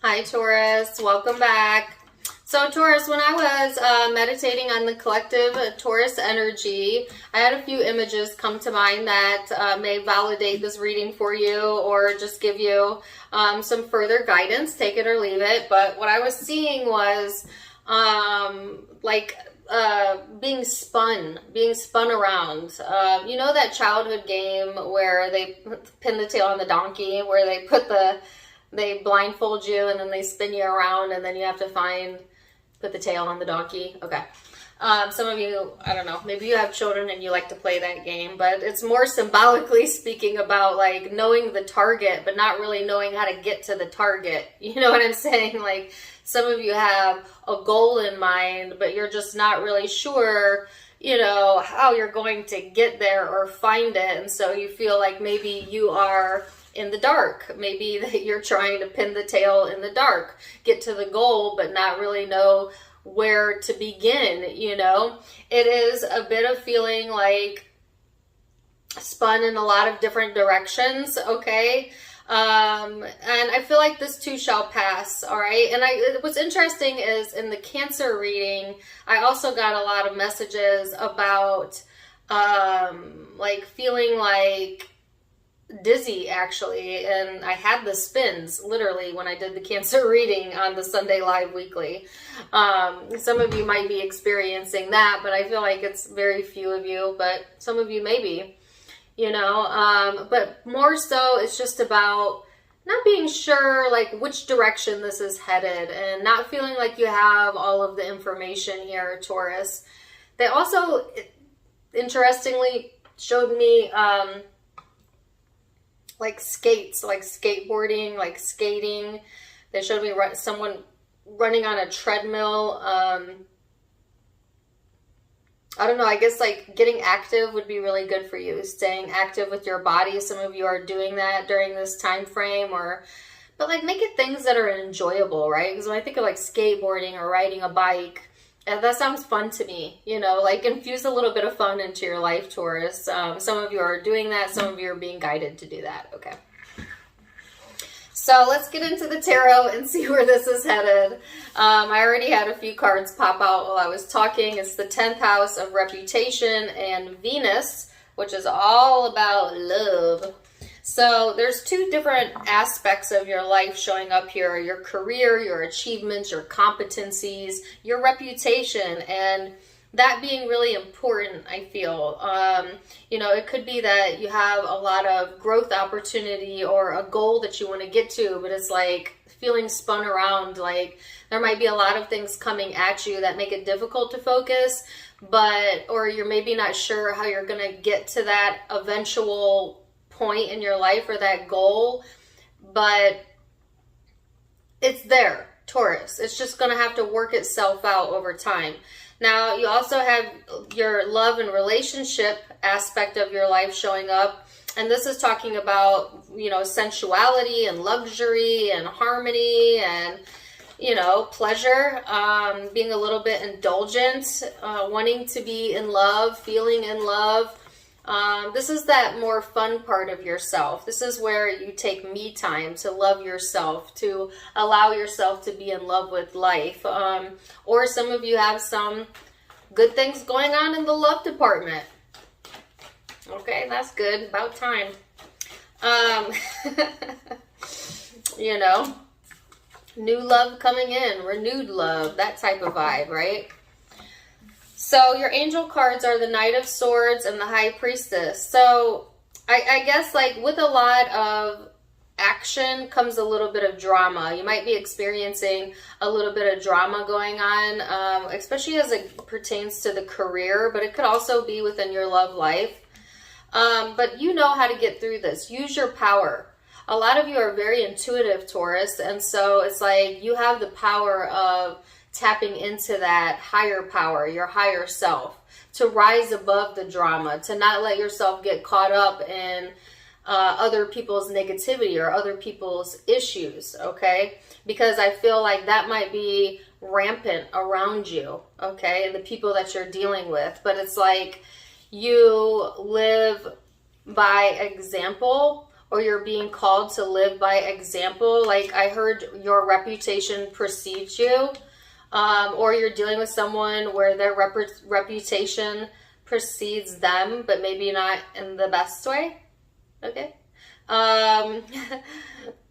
Hi Taurus, welcome back. So Taurus, when I was meditating on the collective Taurus energy, I had a few images come to mind that may validate this reading for you or just give you some further guidance, take it or leave it. But what I was seeing was being spun around. You know that childhood game where they pin the tail on the donkey, where they blindfold you and then they spin you around and then you have to put the tail on the donkey. Okay. Some of you, I don't know, maybe you have children and you like to play that game, but it's more symbolically speaking about like knowing the target, but not really knowing how to get to the target. You know what I'm saying? Like some of you have a goal in mind, but you're just not really sure, you know, how you're going to get there or find it. And so you feel like maybe you are in the dark. Maybe that you're trying to pin the tail in the dark, get to the goal, but not really know where to begin, you know? It is a bit of feeling like spun in a lot of different directions, okay? And I feel like this too shall pass, all right? And what's interesting is in the Cancer reading, I also got a lot of messages about like feeling like dizzy actually, and I had the spins literally when I did the Cancer reading on the Sunday Live Weekly. Some of you might be experiencing that, but I feel like it's very few of you, but some of you maybe, you know, but more so it's just about not being sure like which direction this is headed and not feeling like you have all of the information here, Taurus. They also interestingly showed me like skates, like skateboarding, like skating. They showed me someone running on a treadmill. I don't know, I guess like getting active would be really good for you, staying active with your body. Some of you are doing that during this time frame, but like make it things that are enjoyable, right? Because when I think of like skateboarding or riding a bike, that sounds fun to me, you know, like infuse a little bit of fun into your life, Taurus. Some of you are doing that. Some of you are being guided to do that. Okay. So let's get into the tarot and see where this is headed. I already had a few cards pop out while I was talking. It's the 10th house of reputation and Venus, which is all about love. So there's two different aspects of your life showing up here: your career, your achievements, your competencies, your reputation, and that being really important, I feel. You know, it could be that you have a lot of growth opportunity or a goal that you want to get to, but it's like feeling spun around. Like there might be a lot of things coming at you that make it difficult to focus, or you're maybe not sure how you're going to get to that eventual point in your life or that goal, but it's there, Taurus. It's just going to have to work itself out over time. Now, you also have your love and relationship aspect of your life showing up, and this is talking about, you know, sensuality and luxury and harmony and, you know, pleasure, being a little bit indulgent, wanting to be in love, feeling in love. This is that more fun part of yourself. This is where you take me time to love yourself, to allow yourself to be in love with life. Or some of you have some good things going on in the love department. Okay, that's good. About time. You know, new love coming in, renewed love, that type of vibe, right? So your angel cards are the Knight of Swords and the High Priestess. So I guess like with a lot of action comes a little bit of drama. You might be experiencing a little bit of drama going on, especially as it pertains to the career, but it could also be within your love life. But you know how to get through this. Use your power. A lot of you are very intuitive, Taurus, and so it's like you have the power of tapping into that higher power, your higher self, to rise above the drama, to not let yourself get caught up in other people's negativity or other people's issues, okay? Because I feel like that might be rampant around you, okay, and the people that you're dealing with. But it's like you live by example or you're being called to live by example. Like I heard your reputation precedes you, or you're dealing with someone where their reputation precedes them, but maybe not in the best way. Okay.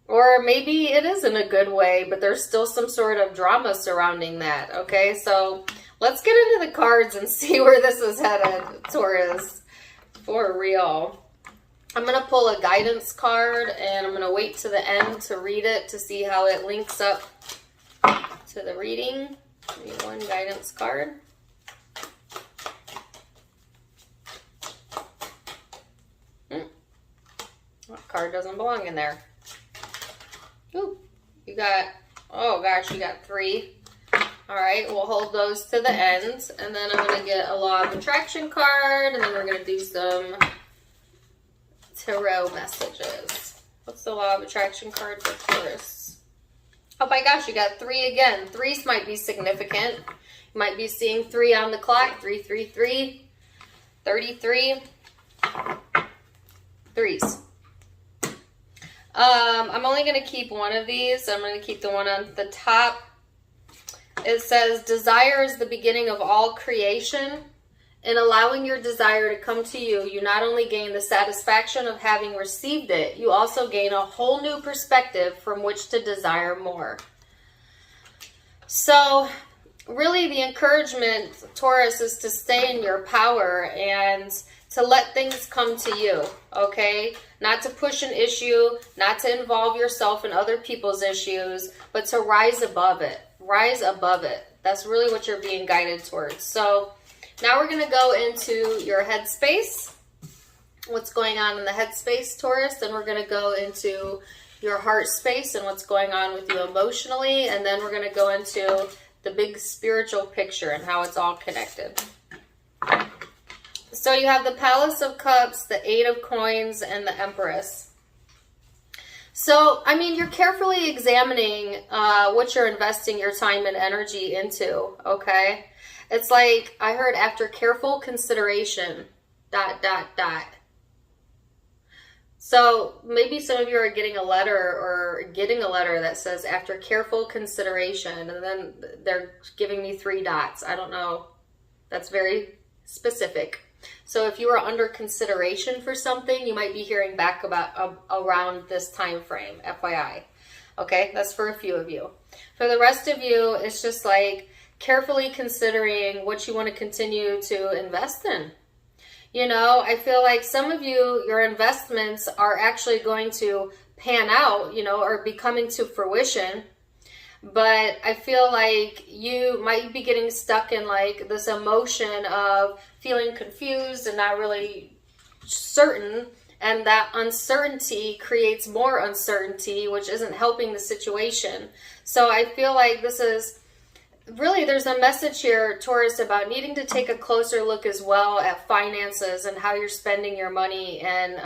Or maybe it is in a good way, but there's still some sort of drama surrounding that. Okay. So let's get into the cards and see where this is headed, Taurus. For real. I'm going to pull a guidance card, and I'm going to wait to the end to read it to see how it links up to the reading. Give me one guidance card. That card doesn't belong in there. Ooh, you got, oh gosh, you got 3. All right, we'll hold those to the end, and then I'm going to get a law of attraction card, and then we're going to do some tarot messages. What's the law of attraction card for Taurus? Oh my gosh, you got 3 again. 3s might be significant. You might be seeing 3 on the clock. 333, 33, 3s. I'm only going to keep one of these. I'm going to keep the one on the top. It says, desire is the beginning of all creation. In allowing your desire to come to you, you not only gain the satisfaction of having received it, you also gain a whole new perspective from which to desire more. So, really the encouragement, Taurus, is to stay in your power and to let things come to you, okay? Not to push an issue, not to involve yourself in other people's issues, but to rise above it. Rise above it. That's really what you're being guided towards. So, now we're going to go into your headspace, what's going on in the headspace, Taurus. Then we're going to go into your heart space and what's going on with you emotionally. And then we're going to go into the big spiritual picture and how it's all connected. So you have the Palace of Cups, the 8 of Coins, and the Empress. So, I mean, you're carefully examining what you're investing your time and energy into, okay? It's like, I heard after careful consideration, ... So maybe some of you are getting a letter that says after careful consideration, and then they're giving me 3 dots. I don't know. That's very specific. So if you are under consideration for something, you might be hearing back about around this time frame, FYI. Okay, that's for a few of you. For the rest of you, it's just like carefully considering what you want to continue to invest in. You know, I feel like some of you, your investments are actually going to pan out, you know, or be coming to fruition. But I feel like you might be getting stuck in like this emotion of feeling confused and not really certain. And that uncertainty creates more uncertainty, which isn't helping the situation. So I feel like this is really, there's a message here, Taurus, about needing to take a closer look as well at finances and how you're spending your money and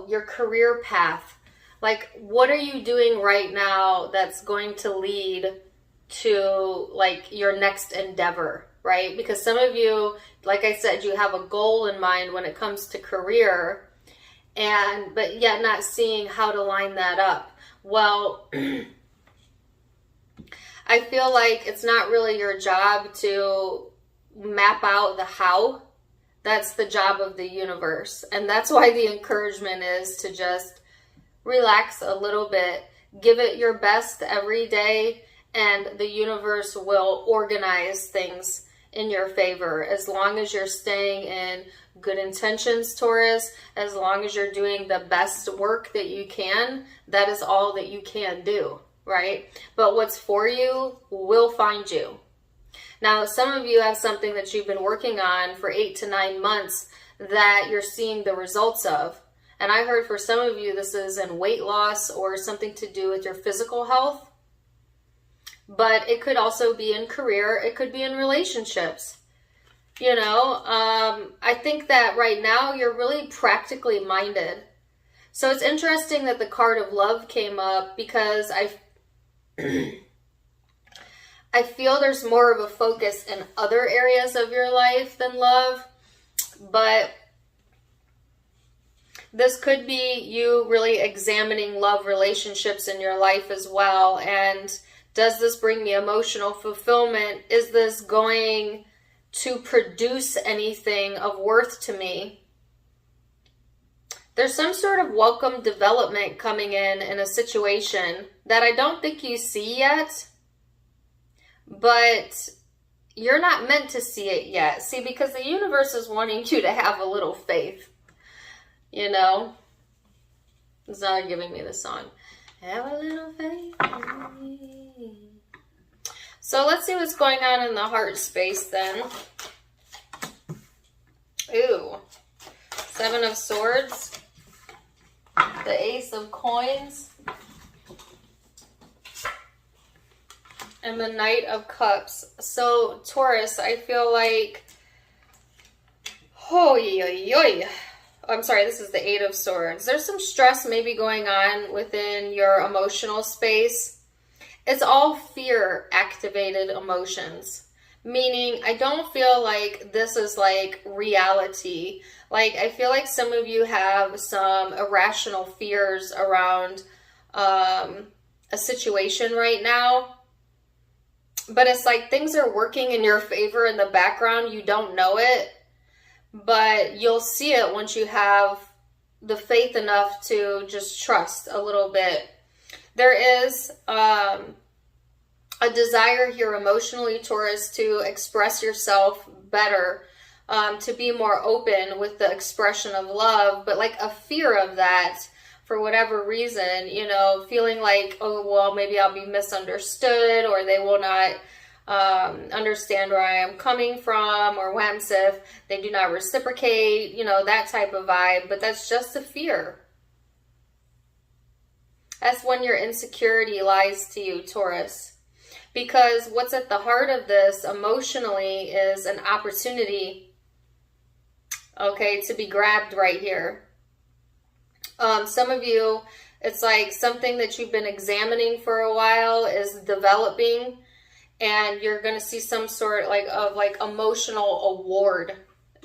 your career path. Like, what are you doing right now that's going to lead to like your next endeavor, right? Because some of you, like I said, you have a goal in mind when it comes to career, but yet not seeing how to line that up. Well, I feel like it's not really your job to map out the how. That's the job of the universe. And that's why the encouragement is to just relax a little bit, give it your best every day, and the universe will organize things in your favor. As long as you're staying in good intentions, Taurus, as long as you're doing the best work that you can, that is all that you can do, right? But what's for you will find you. Now, some of you have something that you've been working on for 8 to 9 months that you're seeing the results of. And I heard for some of you, this is in weight loss or something to do with your physical health. But it could also be in career. It could be in relationships. You know, I think that right now you're really practically minded. So it's interesting that the card of love came up because I feel there's more of a focus in other areas of your life than love. but this could be you really examining love relationships in your life as well. And does this bring me emotional fulfillment? Is this going to produce anything of worth to me? There's some sort of welcome development coming in a situation that I don't think you see yet, but you're not meant to see it yet. See, because the universe is wanting you to have a little faith. You know, it's not giving me the song. Have a little faith in me. So let's see what's going on in the heart space then. Ooh, 7 of Swords, the Ace of Coins, and the Knight of Cups. So Taurus, I feel like, I'm sorry, this is the 8 of Swords. There's some stress maybe going on within your emotional space. It's all fear-activated emotions. Meaning, I don't feel like this is like reality. Like, I feel like some of you have some irrational fears around a situation right now. But it's like things are working in your favor in the background. You don't know it. But you'll see it once you have the faith enough to just trust a little bit. There is a desire here emotionally, Taurus, to express yourself better, to be more open with the expression of love, but like a fear of that for whatever reason, you know, feeling like, oh, well, maybe I'll be misunderstood, or they will not understand where I am coming from, or whence if they do not reciprocate, you know, that type of vibe. But that's just a fear. That's when your insecurity lies to you, Taurus. Because what's at the heart of this emotionally is an opportunity, okay, to be grabbed right here. Some of you, it's like something that you've been examining for a while is developing, and you're going to see some sort of emotional award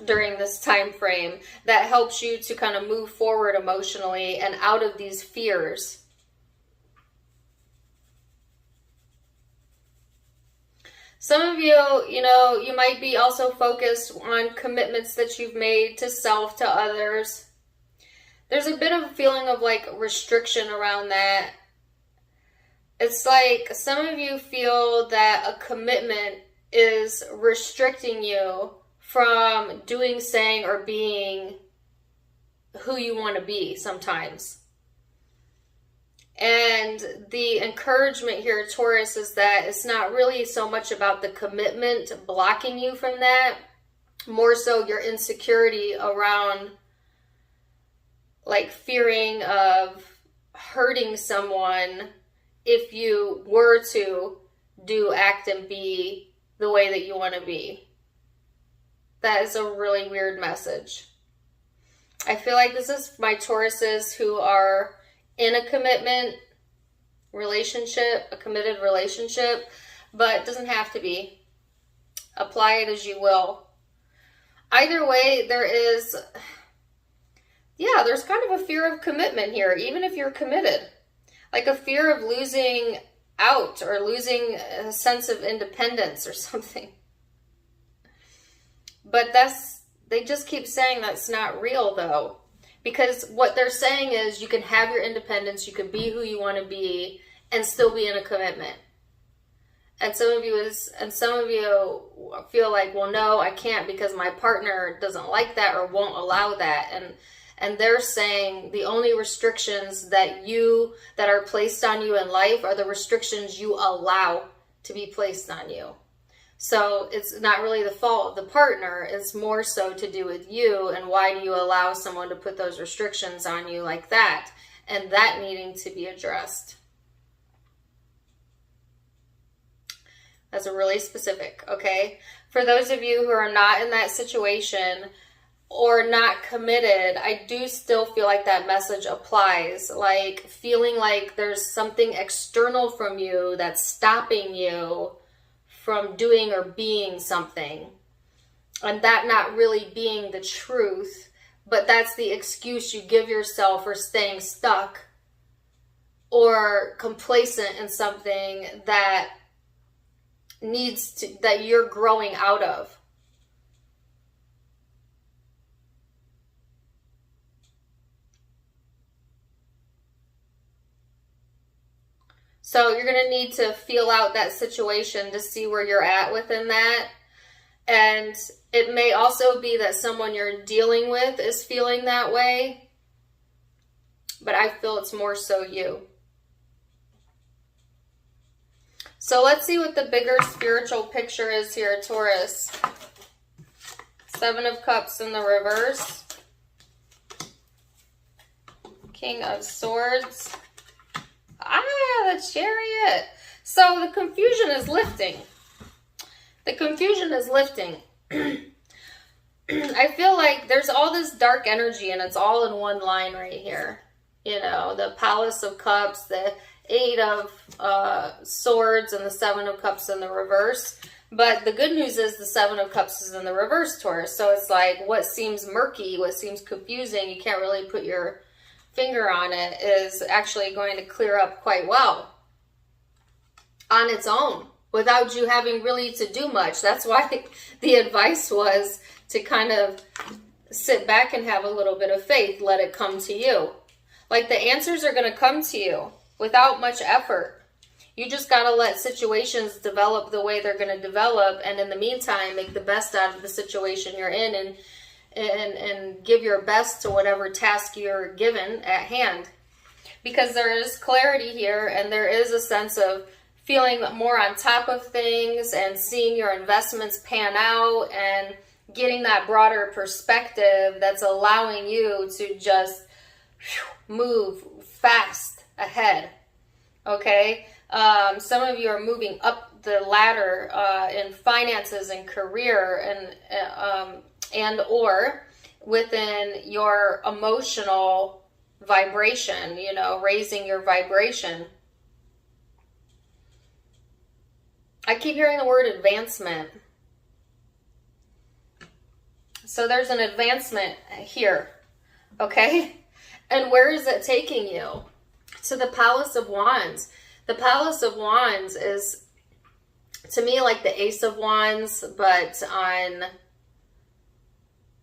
during this time frame that helps you to kind of move forward emotionally and out of these fears. Some of you, you know, you might be also focused on commitments that you've made to self, to others. There's a bit of a feeling of like restriction around that. It's like some of you feel that a commitment is restricting you from doing, saying, or being who you want to be sometimes. And the encouragement here, Taurus, is that it's not really so much about the commitment blocking you from that, more so your insecurity around like fearing of hurting someone if you were to do, act, and be the way that you want to be. That is a really weird message. I feel like this is my Tauruses who are in a commitment relationship, a committed relationship, but it doesn't have to be. Apply it as you will. Either way, there's kind of a fear of commitment here, even if you're committed. Like a fear of losing out or losing a sense of independence or something. But they just keep saying that's not real though. Because what they're saying is you can have your independence, you can be who you want to be, and still be in a commitment. And some of you feel like, well, no, I can't because my partner doesn't like that or won't allow that. And they're saying the only restrictions that are placed on you in life are the restrictions you allow to be placed on you. So it's not really the fault of the partner, it's more so to do with you, and why do you allow someone to put those restrictions on you like that, and that needing to be addressed. That's really specific, okay? For those of you who are not in that situation or not committed, I do still feel like that message applies, like feeling like there's something external from you that's stopping you from doing or being something. and that not really being the truth, but that's the excuse you give yourself for staying stuck or complacent in something that that you're growing out of. So you're going to need to feel out that situation to see where you're at within that. And it may also be that someone you're dealing with is feeling that way, but I feel it's more so you. So let's see what the bigger spiritual picture is here, Taurus. 7 of Cups in the reverse. King of Swords. The Chariot. So the confusion is lifting. The confusion is lifting. I feel like there's all this dark energy and it's all in one line right here. You know, the Palace of Cups, the 8 of Swords, and the 7 of Cups in the reverse. But the good news is the 7 of Cups is in the reverse, Taurus. So it's like what seems murky, what seems confusing, you can't really put your finger on it, is actually going to clear up quite well on its own without you having really to do much. That's why the advice was to kind of sit back and have a little bit of faith. Let it come to you. Like the answers are going to come to you without much effort. You just got to let situations develop the way they're going to develop. And in the meantime, make the best out of the situation you're in and give your best to whatever task you're given at hand. Because there is clarity here and there is a sense of feeling more on top of things and seeing your investments pan out and getting that broader perspective that's allowing you to just move fast ahead. Okay? Some of you are moving up the ladder in finances and career and or within your emotional vibration, you know, raising your vibration. I keep hearing the word advancement. So there's an advancement here, okay? And where is it taking you? To the Palace of Wands. The Palace of Wands is, to me, like the Ace of Wands, but on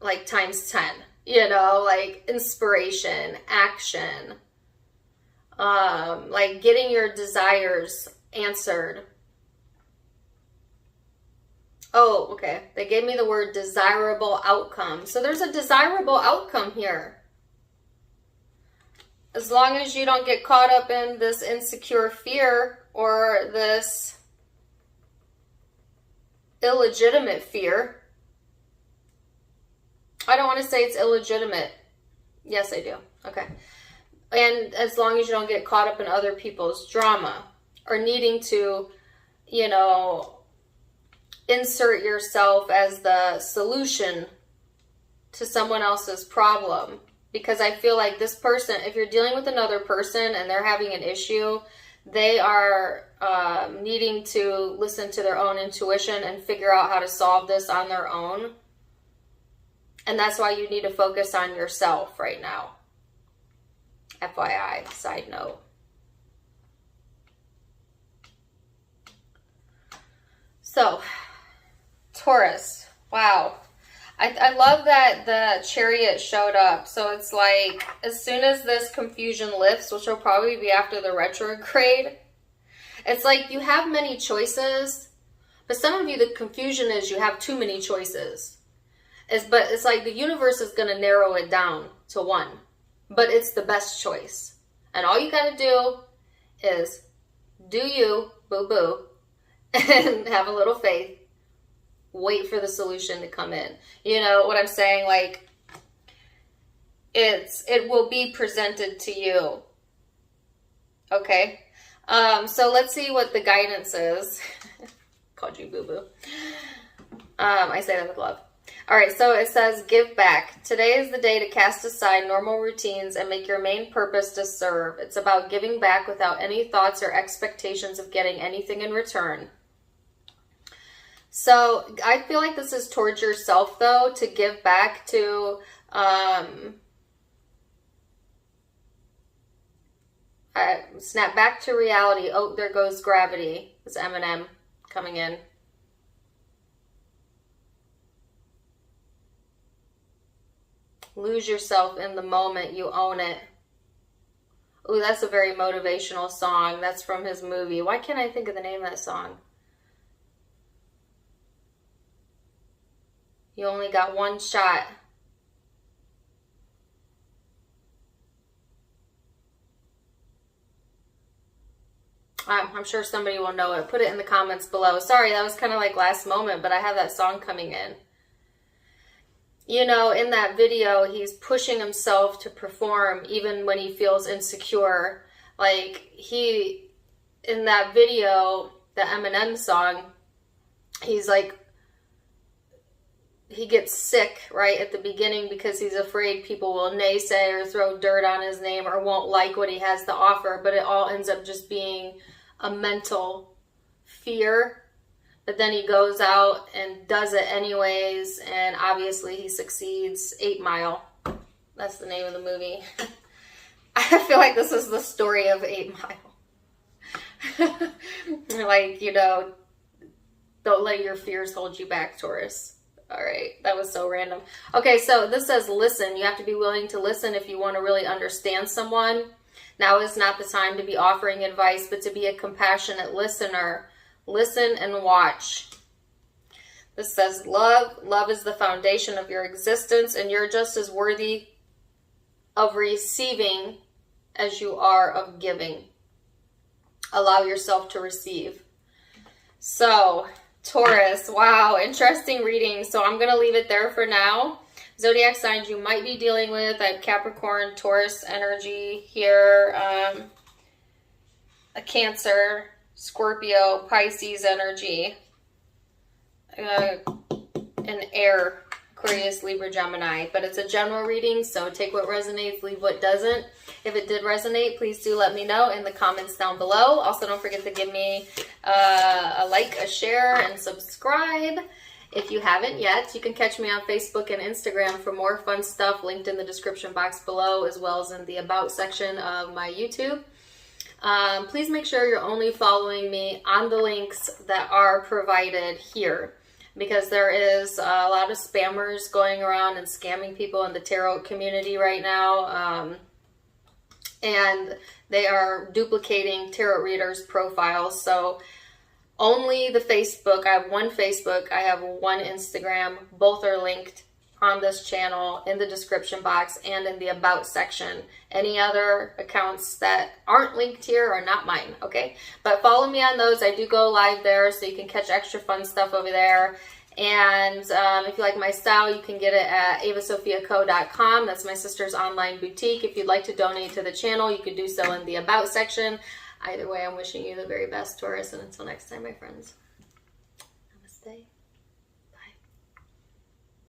like times 10, you know, like inspiration, action, like getting your desires answered. Oh, okay. They gave me the word desirable outcome. So there's a desirable outcome here. As long as you don't get caught up in this insecure fear or this illegitimate fear. I don't want to say it's illegitimate. Yes, I do. Okay. And as long as you don't get caught up in other people's drama or needing to, you know, insert yourself as the solution to someone else's problem. Because I feel like this person, if you're dealing with another person and they're having an issue, they are needing to listen to their own intuition and figure out how to solve this on their own. And that's why you need to focus on yourself right now. FYI, side note. So, Taurus, wow. I love that the Chariot showed up. So it's like, as soon as this confusion lifts, which will probably be after the retrograde, it's like you have many choices, but some of you, the confusion is you have too many choices. But it's like the universe is going to narrow it down to one, but it's the best choice. And all you got to do is do you, boo-boo, and have a little faith. Wait for the solution to come in. You know what I'm saying? Like, it will be presented to you. Okay? So let's see what the guidance is. Called you boo-boo. I say that with love. All right, so it says, give back. Today is the day to cast aside normal routines and make your main purpose to serve. It's about giving back without any thoughts or expectations of getting anything in return. So I feel like this is towards yourself, though, to give back to, snap back to reality. Oh, there goes gravity. It's Eminem coming in. Lose yourself in the moment. You own it. Ooh, that's a very motivational song. That's from his movie. Why can't I think of the name of that song? You only got one shot. I'm sure somebody will know it. Put it in the comments below. Sorry, that was kind of like last moment, but I have that song coming in. You know, in that video, he's pushing himself to perform even when he feels insecure. Like, in that video, the Eminem song, he's like, he gets sick right at the beginning because he's afraid people will naysay or throw dirt on his name or won't like what he has to offer, but it all ends up just being a mental fear. But then he goes out and does it anyways, and obviously he succeeds. 8 Mile. That's the name of the movie. I feel like this is the story of 8 Mile. Like, you know, don't let your fears hold you back, Taurus. All right, that was so random. Okay, so this says listen. You have to be willing to listen if you want to really understand someone. Now is not the time to be offering advice, but to be a compassionate listener. Listen and watch. This says love. Love is the foundation of your existence, and you're just as worthy of receiving as you are of giving. Allow yourself to receive. So, Taurus, wow, interesting reading. So I'm going to leave it there for now. Zodiac signs you might be dealing with. I have Capricorn, Taurus energy here, a Cancer, Scorpio, Pisces energy, an air, Aquarius, Libra, Gemini. But it's a general reading, so take what resonates, leave what doesn't. If it did resonate, please do let me know in the comments down below. Also, don't forget to give me a like, a share, and subscribe. If you haven't yet, you can catch me on Facebook and Instagram for more fun stuff linked in the description box below, as well as in the About section of my YouTube. Please make sure you're only following me on the links that are provided here, because there is a lot of spammers going around and scamming people in the tarot community right now. And they are duplicating tarot readers' profiles. So only the Facebook. I have one Facebook. I have one Instagram. Both are linked on this channel in the description box and in the About section. Any other accounts that aren't linked here are not mine, okay? But follow me on those. I do go live there, so you can catch extra fun stuff over there. And if you like my style, you can get it at avasophiaco.com. That's my sister's online boutique. If you'd like to donate to the channel, you could do so in the About section. Either way, I'm wishing you the very best, Taurus. And until next time, my friends, namaste.